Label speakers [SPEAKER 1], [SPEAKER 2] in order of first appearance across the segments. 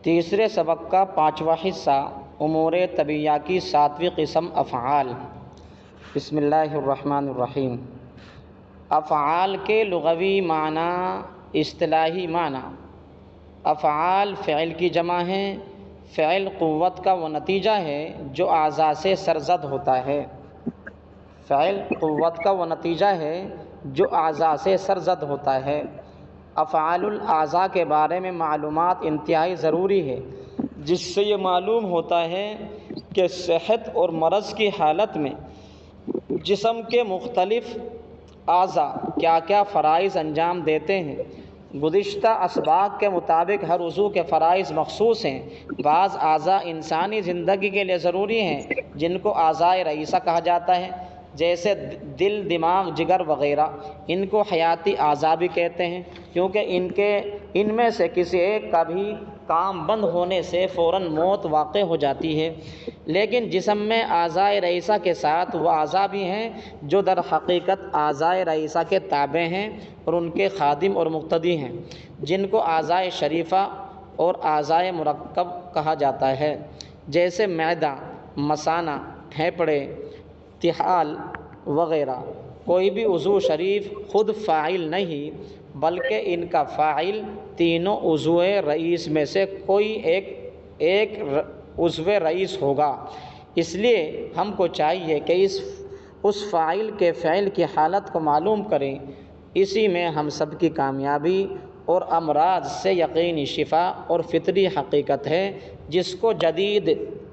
[SPEAKER 1] تیسرے سبق کا پانچواں حصہ امور طبیعہ کی ساتویں قسم افعال۔ بسم اللہ الرحمن الرحیم۔ افعال کے لغوی معنی، اصطلاحی معنی: افعال فعل کی جمع ہے۔ فعل قوت کا وہ نتیجہ ہے جو اعضاء سے سرزد ہوتا ہے۔ فعل قوت کا وہ نتیجہ ہے جو اعضاء سے سرزد ہوتا ہے۔ افعال الاعضاء کے بارے میں معلومات انتہائی ضروری ہے، جس سے یہ معلوم ہوتا ہے کہ صحت اور مرض کی حالت میں جسم کے مختلف اعضاء کیا کیا فرائض انجام دیتے ہیں۔ گزشتہ اسباق کے مطابق ہر عضو کے فرائض مخصوص ہیں۔ بعض اعضاء انسانی زندگی کے لیے ضروری ہیں، جن کو اعضاء رئیسہ کہا جاتا ہے، جیسے دل، دماغ، جگر وغیرہ۔ ان کو حیاتی اعضاء بھی کہتے ہیں، کیونکہ ان میں سے کسی ایک کا بھی کام بند ہونے سے فوراً موت واقع ہو جاتی ہے۔ لیکن جسم میں اعضاء رئیسہ کے ساتھ وہ اعضاء بھی ہیں جو در حقیقت اعضاء رئیسہ کے تابع ہیں اور ان کے خادم اور مقتدی ہیں، جن کو اعضاء شریفہ اور اعضاء مرکب کہا جاتا ہے، جیسے معدہ، مثانہ، پھیپھڑے، طحال وغیرہ۔ کوئی بھی عضو شریف خود فاعل نہیں، بلکہ ان کا فاعل تینوں عضو رئیس میں سے کوئی ایک عضو رئیس ہوگا۔ اس لیے ہم کو چاہیے کہ اس فاعل کے فعل کی حالت کو معلوم کریں۔ اسی میں ہم سب کی کامیابی اور امراض سے یقینی شفا اور فطری حقیقت ہے، جس کو جدید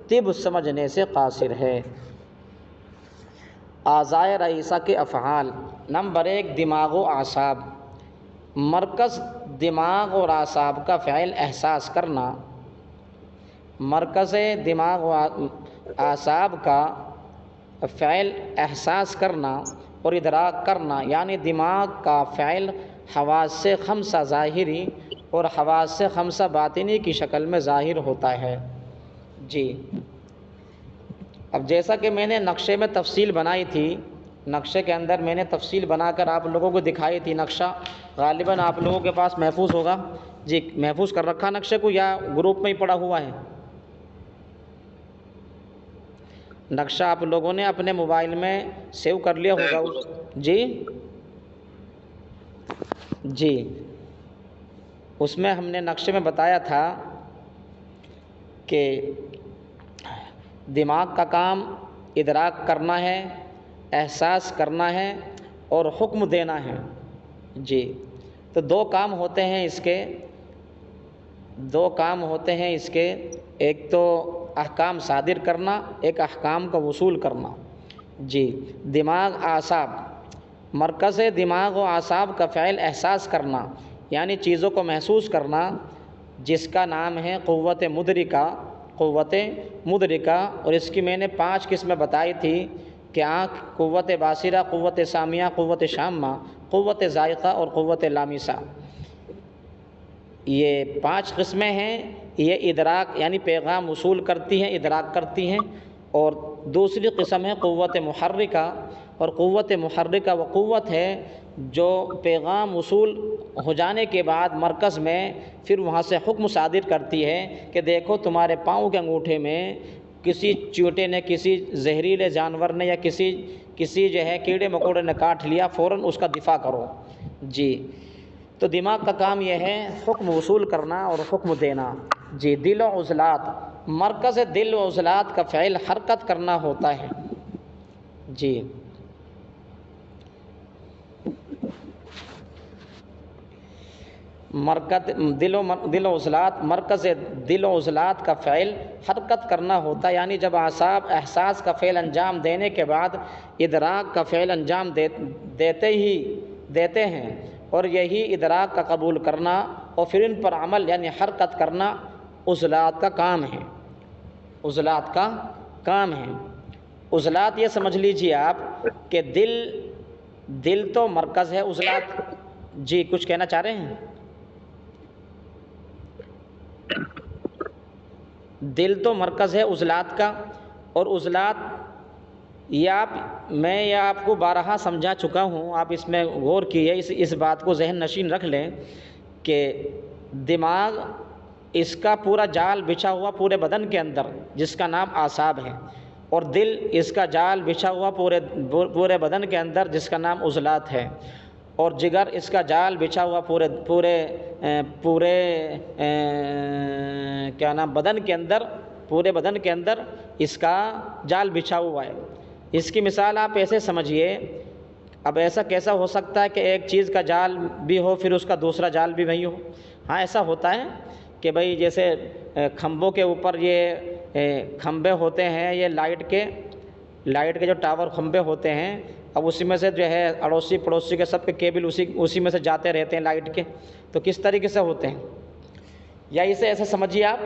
[SPEAKER 1] طب سمجھنے سے قاصر ہے۔ اعضاء رئیسہ کے افعال۔ نمبر 1، دماغ و اعصاب۔ مرکز دماغ اور اعصاب کا فعل احساس کرنا۔ مرکز دماغ و اعصاب کا فعل احساس کرنا اور ادراک کرنا، یعنی دماغ کا فعل حواس خمسہ ظاہری اور حواس خمسہ باطنی کی شکل میں ظاہر ہوتا ہے۔ جی، اب جیسا کہ میں نے نقشے میں تفصیل بنائی تھی، نقشے کے اندر میں نے تفصیل بنا کر آپ لوگوں کو دکھائی تھی۔ نقشہ غالباً آپ لوگوں کے پاس محفوظ ہوگا۔ جی، محفوظ کر رکھا نقشے کو یا گروپ میں ہی پڑا ہوا ہے؟ نقشہ آپ لوگوں نے اپنے موبائل میں سیو کر لیا ہوگا۔ جی جی، اس میں ہم نے نقشے میں بتایا تھا کہ دماغ کا کام ادراک کرنا ہے، احساس کرنا ہے اور حکم دینا ہے۔ جی، تو دو کام ہوتے ہیں اس کے، ایک تو احکام صادر کرنا، ایک احکام کا وصول کرنا۔ جی، دماغ، اعصاب۔ مرکز دماغ و اعصاب کا فعل احساس کرنا، یعنی چیزوں کو محسوس کرنا، جس کا نام ہے قوت مدرکہ، اور اس کی میں نے 5 قسمیں بتائی تھی کہ آنکھ، قوت باصرہ، قوت سامعہ، قوت شامہ، قوت ذائقہ اور قوت لامسہ۔ یہ 5 قسمیں ہیں۔ یہ ادراک یعنی پیغام وصول کرتی ہیں، ادراک کرتی ہیں۔ اور دوسری قسم ہے قوت محرکہ، اور قوت محرکہ وہ قوت ہے جو پیغام وصول ہو جانے کے بعد مرکز میں پھر وہاں سے حکم صادر کرتی ہے کہ دیکھو تمہارے پاؤں کے انگوٹھے میں کسی چیوٹے نے، کسی زہریلے جانور نے یا کسی جو ہے کیڑے مکوڑے نے کاٹ لیا، فوراً اس کا دفاع کرو۔ جی، تو دماغ کا کام یہ ہے حکم وصول کرنا اور حکم دینا۔ جی، دل و عضلات۔ مرکز دل و عضلات کا فعل حرکت کرنا ہوتا ہے۔ جی، دل و عضلات، مرکز دل و عضلات کا فعل حرکت کرنا ہوتا ہے، یعنی جب اعصاب احساس کا فعل انجام دینے کے بعد ادراک کا فعل انجام دیتے ہیں، اور یہی ادراک کا قبول کرنا اور پھر ان پر عمل یعنی حرکت کرنا عضلات کا کام ہے۔ عضلات کا کام ہے۔ عضلات یہ سمجھ لیجیے آپ کہ دل تو مرکز ہے عضلات۔ جی، کچھ کہنا چاہ رہے ہیں؟ دل تو مرکز ہے عضلات کا، اور عضلات میں آپ کو بارہا سمجھا چکا ہوں، آپ اس میں غور کیے، اس بات کو ذہن نشین رکھ لیں کہ دماغ اس کا پورا جال بچھا ہوا پورے بدن کے اندر جس کا نام اعصاب ہے، اور دل اس کا جال بچھا ہوا پورے بدن کے اندر جس کا نام عضلات ہے، اور جگر اس کا جال بچھا ہوا پورے کیا نام بدن کے اندر، پورے بدن کے اندر اس کا جال بچھا ہوا ہے۔ اس کی مثال آپ ایسے سمجھیے، اب ایسا کیسا ہو سکتا ہے کہ ایک چیز کا جال بھی ہو پھر اس کا دوسرا جال بھی وہی ہو؟ ہاں ایسا ہوتا ہے کہ بھئی جیسے کھمبوں کے اوپر یہ کھمبے ہوتے ہیں، یہ لائٹ کے جو ٹاور کھمبے ہوتے ہیں، اب اسی میں سے جو ہے اڑوسی پڑوسی کے سب کے کیبل اسی میں سے جاتے رہتے ہیں لائٹ کے، تو کس طریقے سے ہوتے ہیں؟ یا اسے ایسے سمجھیے آپ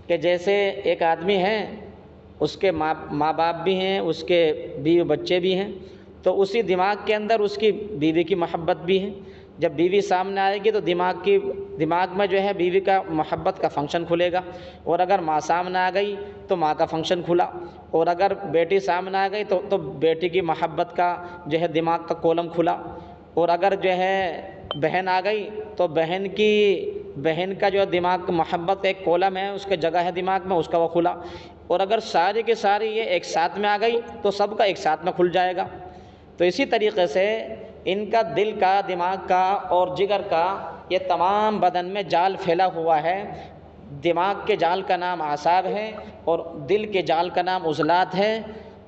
[SPEAKER 1] کہ جیسے ایک آدمی ہے، اس کے ماں باپ بھی ہیں، اس کے بیوی بچے بھی ہیں، تو اسی دماغ کے اندر اس کی بیوی کی محبت بھی ہے۔ جب بیوی سامنے آئے گی تو دماغ میں جو ہے بیوی کا محبت کا فنکشن کھلے گا، اور اگر ماں سامنے آ گئی تو ماں کا فنکشن کھلا، اور اگر بیٹی سامنے آ گئی تو بیٹی کی محبت کا جو ہے دماغ کا کولم کھلا، اور اگر جو ہے بہن آ گئی تو بہن کا جو دماغ محبت ایک کولم ہے، اس کے جگہ ہے دماغ میں، اس کا وہ کھلا، اور اگر ساری کی ساری یہ ایک ساتھ میں آ گئی تو سب کا ایک ساتھ میں کھل جائے گا۔ تو اسی طریقے سے ان کا دل کا، دماغ کا اور جگر کا یہ تمام بدن میں جال پھیلا ہوا ہے۔ دماغ کے جال کا نام اعصاب ہے، اور دل کے جال کا نام عضلات ہے،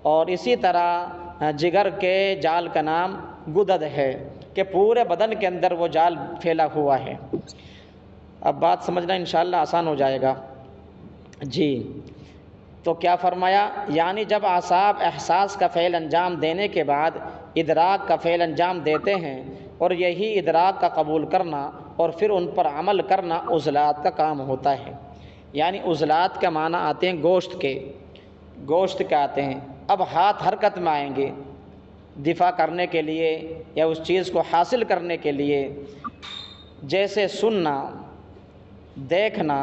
[SPEAKER 1] اور اسی طرح جگر کے جال کا نام گدد ہے، کہ پورے بدن کے اندر وہ جال پھیلا ہوا ہے۔ اب بات سمجھنا انشاءاللہ آسان ہو جائے گا۔ جی تو کیا فرمایا؟ یعنی جب اعصاب احساس کا فعل انجام دینے کے بعد ادراک کا فعل انجام دیتے ہیں، اور یہی ادراک کا قبول کرنا اور پھر ان پر عمل کرنا عضلات کا کام ہوتا ہے۔ یعنی عضلات کا معنی آتے ہیں گوشت کے آتے ہیں۔ اب ہاتھ حرکت میں آئیں گے دفاع کرنے کے لیے یا اس چیز کو حاصل کرنے کے لیے، جیسے سننا، دیکھنا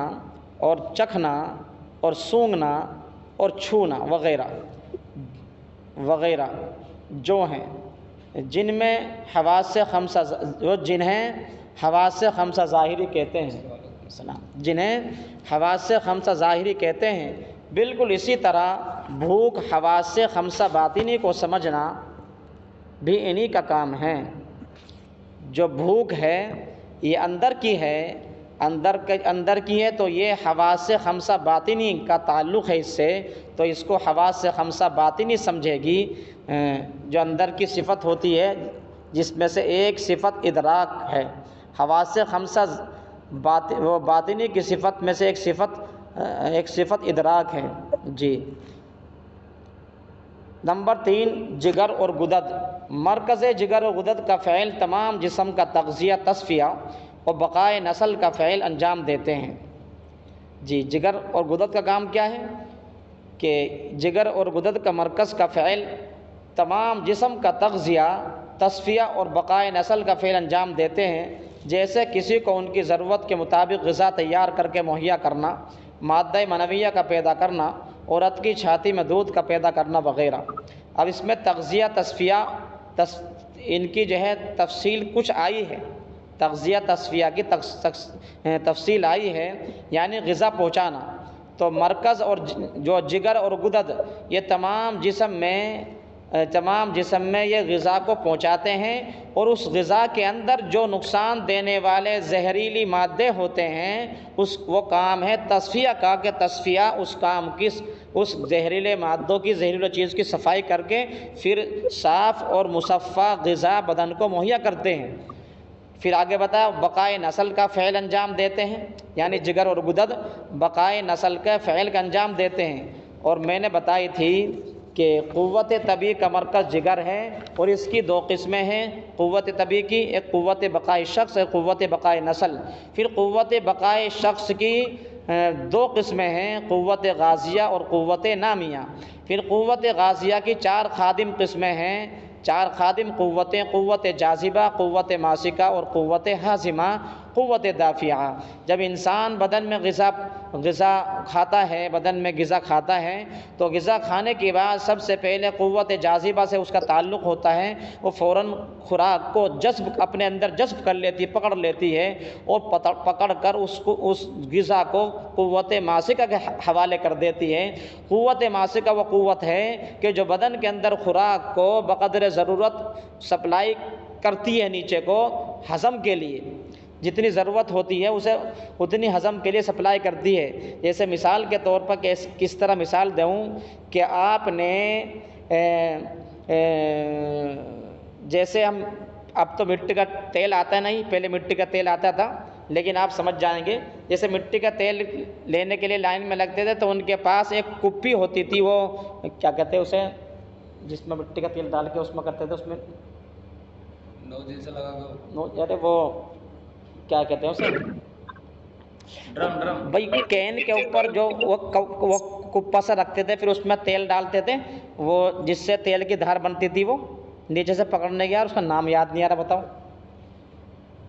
[SPEAKER 1] اور چکھنا اور سونگھنا اور چھونا وغیرہ وغیرہ جو ہیں، جن میں جنہیں حواس خمسہ ظاہری کہتے ہیں، جنہیں حواس خمسہ ظاہری کہتے ہیں، بالکل اسی طرح بھوک حواس خمسہ باطنی کو سمجھنا بھی انہی کا کام ہے۔ جو بھوک ہے یہ اندر کی ہے، تو یہ حواس خمسہ باطنی کا تعلق ہے اس سے، تو اس کو حواس خمسہ باطنی سمجھے گی۔ جو اندر کی صفت ہوتی ہے جس میں سے ایک صفت ادراک ہے، حواس خمسہ وہ باطنی کی صفت میں سے ایک صفت ادراک ہے۔ جی نمبر 3، جگر اور غدد۔ مرکز جگر اور غدد کا فعل تمام جسم کا تغذیہ، تصفیہ اور بقائے نسل کا فعل انجام دیتے ہیں۔ جی جگر اور غدد کا کام کیا ہے؟ کہ جگر اور غدد کا مرکز کا فعل تمام جسم کا تغذیہ، تصفیہ اور بقائے نسل کا فعل انجام دیتے ہیں، جیسے کسی کو ان کی ضرورت کے مطابق غذا تیار کر کے مہیا کرنا، مادہ منویہ کا پیدا کرنا، عورت کی چھاتی میں دودھ کا پیدا کرنا وغیرہ۔ اب اس میں تغذیہ، تصفیہ ان کی جو ہے تفصیل کچھ آئی ہے، تغذیہ تصفیہ کی تفصیل آئی ہے، یعنی غذا پہنچانا۔ تو مرکز اور جو جگر اور غدد یہ تمام جسم میں یہ غذا کو پہنچاتے ہیں، اور اس غذا کے اندر جو نقصان دینے والے زہریلی مادے ہوتے ہیں وہ کام ہے تصفیہ کا، کہ تصفیہ اس کام کی، اس زہریلے مادوں کی، زہریلی چیز کی صفائی کر کے پھر صاف اور مصفہ غذا بدن کو مہیا کرتے ہیں۔ پھر آگے بتایا بقائے نسل کا فعل انجام دیتے ہیں، یعنی جگر اور غدد بقائے نسل کا فعل کا انجام دیتے ہیں۔ اور میں نے بتائی تھی کہ قوت طبیعی کا مرکز جگر ہے، اور اس کی 2 قسمیں ہیں قوت طبیعی کی، ایک قوت بقائے شخص، ایک قوت بقائے نسل۔ پھر قوت بقائے شخص کی 2 قسمیں ہیں، قوت غازیہ اور قوت نامیہ۔ پھر قوت غازیہ کی 4 خادم قسمیں ہیں، 4 خادم قوتیں: قوت جاذبہ، قوت ماسکہ اور قوت ہاضمہ، قوت دافعہ۔ جب انسان بدن میں غذا غذا کھاتا ہے، بدن میں غذا کھاتا ہے، تو غذا کھانے کے بعد سب سے پہلے قوت جاذبہ سے اس کا تعلق ہوتا ہے، وہ فوراً خوراک کو اپنے اندر جذب کر لیتی ہے، پکڑ لیتی ہے، اور پکڑ کر اس غذا کو قوت ماسکہ کے حوالے کر دیتی ہے۔ قوت ماسکہ وہ قوت ہے کہ جو بدن کے اندر خوراک کو بقدر ضرورت سپلائی کرتی ہے، نیچے کو ہضم کے لیے جتنی ضرورت ہوتی ہے اسے اتنی ہضم کے لیے سپلائی کرتی ہے۔ جیسے مثال کے طور پر کس طرح مثال دوں کہ آپ نے جیسے اب تو مٹی کا تیل آتا نہیں، پہلے مٹی کا تیل آتا تھا، لیکن آپ سمجھ جائیں گے، جیسے مٹی کا تیل لینے کے لیے لائن میں لگتے تھے تو ان کے پاس ایک کپی ہوتی تھی، وہ کیا کہتے ہیں اسے، جس میں مٹی کا تیل ڈال کے اس میں کرتے تھے، اس میں
[SPEAKER 2] نوزل سے لگا
[SPEAKER 1] ارے وہ کیا کہتے ہیں اسے،
[SPEAKER 2] ڈرم
[SPEAKER 1] بھائی کین کے اوپر جو وہ کپا سا رکھتے تھے، پھر اس میں تیل ڈالتے تھے، وہ جس سے تیل کی دھار بنتی تھی، وہ نیچے سے پکڑنے گیا، اس کا نام یاد نہیں آ رہا، بتاؤ۔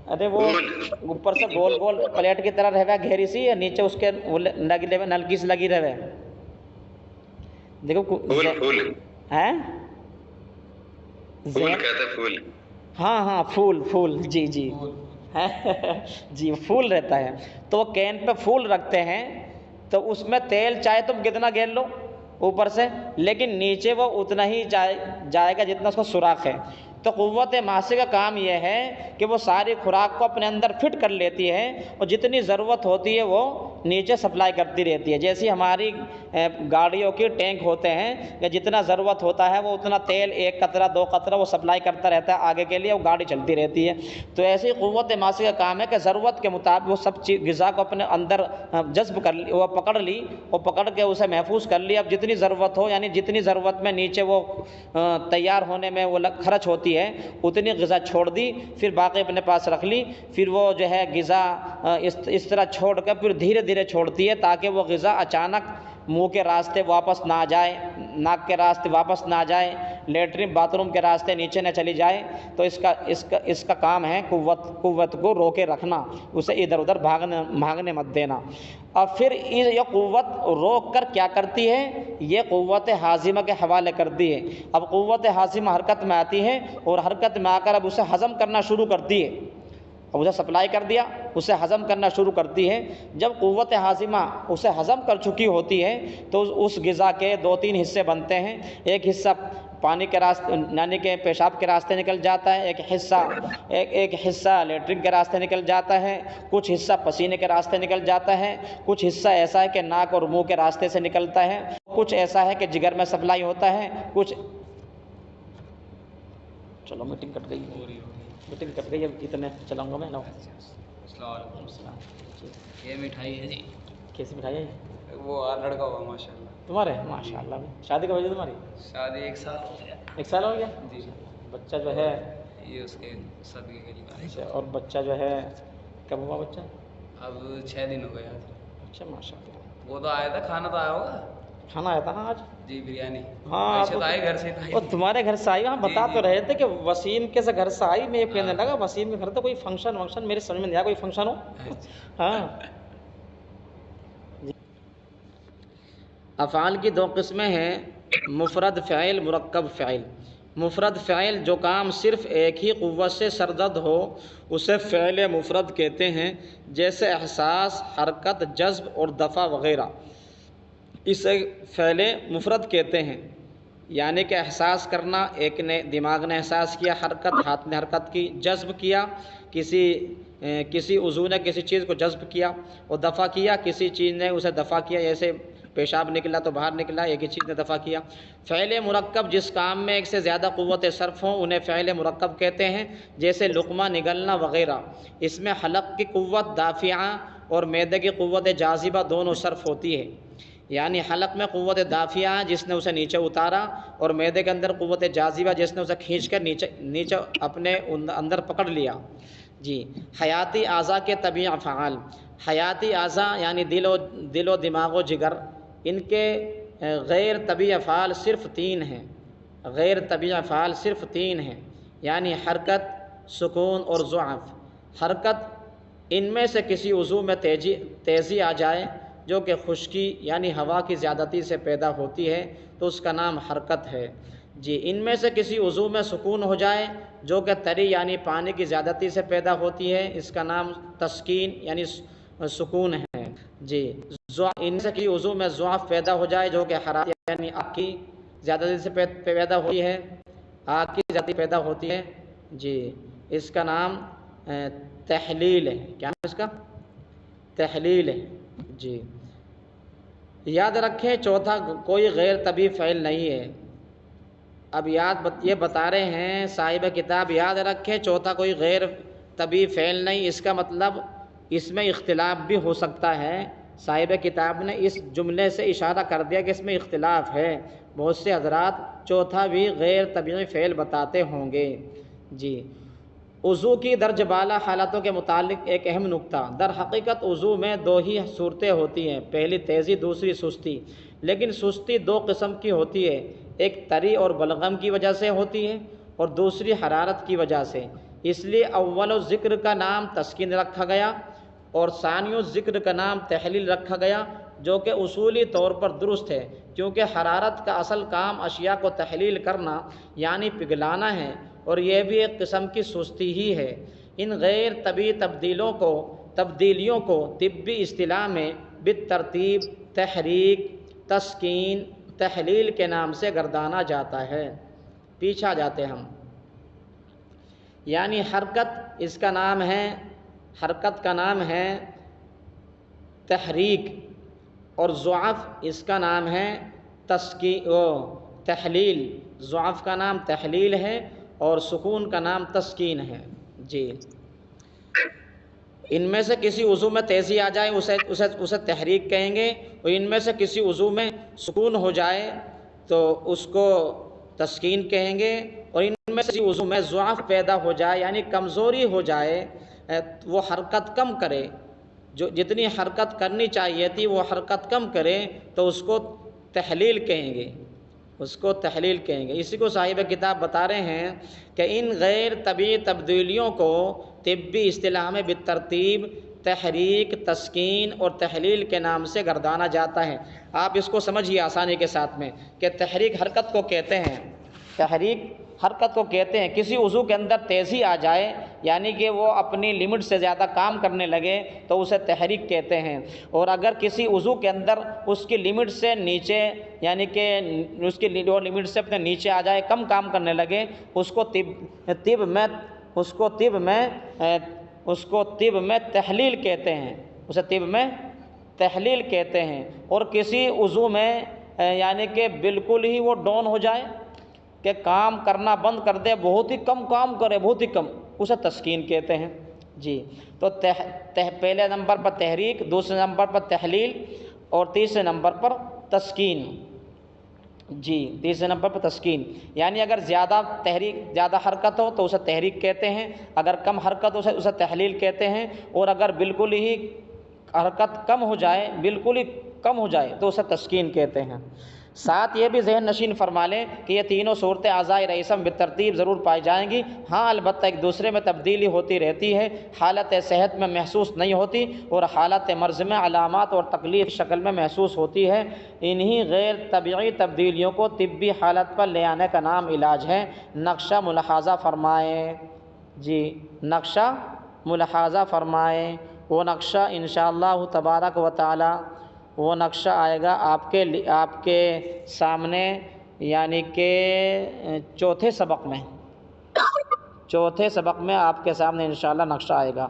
[SPEAKER 1] ارے وہ اوپر سے گول گول پلیٹ کی طرح رہے گھیری سی، یا نیچے اس کے نلکی سے لگی رہے، دیکھو ہیں
[SPEAKER 3] پھول،
[SPEAKER 1] ہاں پھول، جی جی پھول رہتا ہے، تو وہ کین پہ پھول رکھتے ہیں، تو اس میں تیل چاہے تم کتنا گیر لو اوپر سے، لیکن نیچے وہ اتنا ہی جائے گا جتنا اس کا سوراخ ہے۔ تو قوت ماسکہ کا کام یہ ہے کہ وہ ساری خوراک کو اپنے اندر فٹ کر لیتی ہے، اور جتنی ضرورت ہوتی ہے وہ نیچے سپلائی کرتی رہتی ہے۔ جیسی ہماری گاڑیوں کے ٹینک ہوتے ہیں کہ جتنا ضرورت ہوتا ہے وہ اتنا تیل 1 قطرہ 2 قطرہ وہ سپلائی کرتا رہتا ہے آگے کے لیے، وہ گاڑی چلتی رہتی ہے۔ تو ایسی ہی قوت ماسکہ کا کام ہے کہ ضرورت کے مطابق وہ سب چیز غذا کو اپنے اندر جذب کر لی، وہ پکڑ لی، اور پکڑ کے اسے محفوظ کر لی۔ اب جتنی ضرورت ہو، یعنی جتنی ضرورت میں نیچے وہ تیار ہونے میں وہ خرچ ہوتی ہے، اتنی غذا چھوڑ دی، پھر باقی اپنے پاس رکھ لی۔ پھر وہ جو ہے غذا اس طرح چھوڑ کر پھر دھیرے دھیرے چھوڑتی ہے، تاکہ وہ غذا اچانک منہ کے راستے واپس نہ جائے، ناک کے راستے واپس نہ جائے، لیٹرین باتھ روم کے راستے نیچے نہ چلی جائے۔ تو اس کا کام ہے قوت کو روکے رکھنا، اسے ادھر ادھر بھاگنے مت دینا۔ اور پھر یہ قوت روک کر کیا کرتی ہے، یہ قوت ہاضمہ کے حوالے کرتی ہے۔ اب قوت ہاضمہ حرکت میں آتی ہے، اور حرکت میں آ کر اب اسے ہضم کرنا شروع کرتی ہے۔ اب اسے سپلائی کر دیا، اسے ہضم کرنا شروع کرتی ہے۔ جب قوت ہاضمہ اسے ہضم کر چکی ہوتی ہے تو اس غذا کے 2-3 حصے بنتے ہیں۔ ایک حصہ پانی کے راستے، یعنی کہ پیشاب کے راستے نکل جاتا ہے، ایک حصہ لیٹرین کے راستے نکل جاتا ہے، کچھ حصہ پسینے کے راستے نکل جاتا ہے، کچھ حصہ ایسا ہے کہ ناک اور منہ کے راستے سے نکلتا ہے، کچھ ایسا ہے کہ جگر میں سپلائی ہوتا ہے، کچھ چلو میٹنگ کٹ گئی، اب اتنے چلاؤں گا میں نا۔
[SPEAKER 2] السلام علیکم۔ یہ مٹھائی ہے جی۔
[SPEAKER 1] کیسی مٹھائی ہے؟
[SPEAKER 2] وہ لڑکا ہوا ماشاء اللہ۔
[SPEAKER 1] تمہارے ماشاء اللہ، شادی کب ہوئی تمہاری؟
[SPEAKER 2] شادی 1 سال ہو گیا۔
[SPEAKER 1] 1 سال ہو گیا
[SPEAKER 2] جی۔
[SPEAKER 1] بچہ جو ہے
[SPEAKER 2] یہ اس کے صدقے کے لیے۔
[SPEAKER 1] اچھا، اور بچہ جو ہے کب ہوا بچہ؟
[SPEAKER 2] اب 6 دن ہو گیا۔
[SPEAKER 1] اچھا ماشاء اللہ۔
[SPEAKER 2] وہ تو آیا تھا، کھانا تو آیا ہوگا؟
[SPEAKER 1] کھانا آیا تھا نا آج؟
[SPEAKER 2] جی بریانی۔
[SPEAKER 1] ہاں
[SPEAKER 2] ایسے تو آئے گھر سے۔
[SPEAKER 1] وہ تمہارے گھر سے آئی، ہم بتا تو رہے تھے کہ وسیم کے سے گھر سے آئی، میں یہ کہنے لگا وسیم کے گھر تو کوئی فنکشن میرے سمجھ میں نہیں آیا، کوئی فنکشن ہو۔ ہاں، افعال کی 2 قسمیں ہیں، مفرد فعل، مرکب فعل۔ مفرد فعل جو کام صرف ایک ہی قوت سے سرزد ہو اسے فعل مفرد کہتے ہیں، جیسے احساس، حرکت، جذب اور دفع وغیرہ، اسے فعل مفرد کہتے ہیں۔ یعنی کہ احساس کرنا، ایک نے دماغ نے احساس کیا، حرکت ہاتھ نے حرکت کی، جذب کیا، کسی عضو نے کسی چیز کو جذب کیا، اور دفع کیا، کسی چیز نے اسے دفع کیا، جیسے پیشاب نکلا تو باہر نکلا، ایک ہی چیز نے دفع کیا۔ فعل مرکب جس کام میں ایک سے زیادہ قوت صرف ہوں انہیں فعل مرکب کہتے ہیں، جیسے لقمہ نگلنا وغیرہ۔ اس میں حلق کی قوت دافعہ اور معدے کی قوت جاذبہ دونوں صرف ہوتی ہے۔ یعنی حلق میں قوت دافعہ جس نے اسے نیچے اتارا، اور معدے کے اندر قوت جاذبہ جس نے اسے کھینچ کر نیچے اپنے اندر پکڑ لیا۔ جی، حیاتی اعضاء کے طبعی افعال۔ حیاتی اعضاء یعنی دل و دماغ و جگر، ان کے غیر طبعی افعال صرف 3 ہیں۔ غیر طبعی افعال صرف 3 ہیں، یعنی حرکت، سکون اور ضعف۔ حرکت، ان میں سے کسی عضو میں تیزی آ جائے جو کہ خشکی یعنی ہوا کی زیادتی سے پیدا ہوتی ہے تو اس کا نام حرکت ہے۔ جی، ان میں سے کسی عضو میں سکون ہو جائے جو کہ تری یعنی پانی کی زیادتی سے پیدا ہوتی ہے، اس کا نام تسکین یعنی سکون ہے۔ جی، ان سے کسی عضو میں ضعف پیدا ہو جائے جو کہ حرارت یعنی آگ کی زیادتی سے پیدا ہوتی ہے، آگ کی زیادتی پیدا ہوتی ہے، جی، اس کا نام تحلیل ہے۔ کیا نام اس کا؟ تحلیل ہے۔ جی، یاد رکھیں چوتھا کوئی غیر طبعی فعل نہیں ہے۔ اب یہ بتا رہے ہیں صاحب کتاب، یاد رکھیں چوتھا کوئی غیر طبعی فعل نہیں، اس کا مطلب اس میں اختلاف بھی ہو سکتا ہے۔ صاحب کتاب نے اس جملے سے اشارہ کر دیا کہ اس میں اختلاف ہے، بہت سے حضرات چوتھا بھی غیر طبعی فعل بتاتے ہوں گے۔ جی، وضو کی درجہ بالا حالتوں کے متعلق ایک اہم نکتہ۔ در حقیقت وضو میں دو ہی صورتیں ہوتی ہیں، پہلی تیزی، دوسری سستی، لیکن سستی دو قسم کی ہوتی ہے، ایک تری اور بلغم کی وجہ سے ہوتی ہے اور دوسری حرارت کی وجہ سے، اس لیے اول ذکر کا نام تسکین رکھا گیا اور ثانی ذکر کا نام تحلیل رکھا گیا، جو کہ اصولی طور پر درست ہے، کیونکہ حرارت کا اصل کام اشیاء کو تحلیل کرنا یعنی پگھلانا ہے اور یہ بھی ایک قسم کی سستی ہی ہے۔ ان غیر طبعی تبدیلیوں کو طبی اصطلاح میں بالترتیب، تحریک، تسکین، تحلیل کے نام سے گردانا جاتا ہے۔ پیچھے جاتے ہم، یعنی حرکت اس کا نام ہے، حرکت کا نام ہے تحریک، اور ضعف اس کا نام ہے تحلیل۔ ضعف کا نام تحلیل ہے اور سکون کا نام تسکین ہے۔ جی، ان میں سے کسی عضو میں تیزی آ جائے اسے تحریک کہیں گے، اور ان میں سے کسی عضو میں سکون ہو جائے تو اس کو تسکین کہیں گے، اور ان میں سے کسی عضو میں ضعف پیدا ہو جائے یعنی کمزوری ہو جائے، وہ حرکت کم کرے، جو جتنی حرکت کرنی چاہیے تھی وہ حرکت کم کرے تو اس کو تحلیل کہیں گے، اس کو تحلیل کہیں گے۔ اسی کو صاحب کتاب بتا رہے ہیں کہ ان غیر طبعی تبدیلیوں کو طبی اصطلاح میں بالترتیب، تحریک، تسکین اور تحلیل کے نام سے گردانا جاتا ہے۔ آپ اس کو سمجھیے آسانی کے ساتھ میں کہ تحریک حرکت کو کہتے ہیں، تحریک حرکت کو کہتے ہیں کسی عضو کے اندر تیزی آ جائے یعنی کہ وہ اپنی لمٹ سے زیادہ کام کرنے لگے تو اسے تحریک کہتے ہیں، اور اگر کسی عضو کے اندر اس کی لمٹ سے نیچے یعنی کہ اس کی لمٹ سے اپنے نیچے آ جائے، کم کام کرنے لگے، اس کو طب میں تحلیل کہتے ہیں، اسے طب میں تحلیل کہتے ہیں۔ اور کسی عضو میں یعنی کہ بالکل ہی وہ ڈاؤن ہو جائے کہ کام کرنا بند کر دے، بہت ہی کم کام کرے، بہت ہی کم، اسے تسکین کہتے ہیں۔ جی، تو پہلے نمبر پر تحریک، دوسرے نمبر پر تحلیل اور تیسرے نمبر پر تسکین۔ جی، تیسرے نمبر پر تسکین، یعنی اگر زیادہ حرکت ہو تو اسے تحریک کہتے ہیں، اگر کم حرکت ہو اسے تحلیل کہتے ہیں، اور اگر بالکل ہی حرکت کم ہو جائے تو اسے تسکین کہتے ہیں۔ ساتھ یہ بھی ذہن نشین فرما لیں کہ یہ تینوں صورتیں اعضاء رئیسم بالترتیب ضرور پائی جائیں گی، ہاں البتہ ایک دوسرے میں تبدیلی ہوتی رہتی ہے، حالت صحت میں محسوس نہیں ہوتی اور حالت مرض میں علامات اور تکلیف کی شکل میں محسوس ہوتی ہے۔ انہی غیر طبعی تبدیلیوں کو طبی حالت پر لے آنے کا نام علاج ہے۔ نقشہ ملاحظہ فرمائیں۔ جی، نقشہ ملاحظہ فرمائیں، وہ نقشہ انشاءاللہ تبارک و تعالی وہ نقشہ آئے گا آپ کے سامنے، یعنی کہ چوتھے سبق میں آپ کے سامنے انشاءاللہ نقشہ آئے گا۔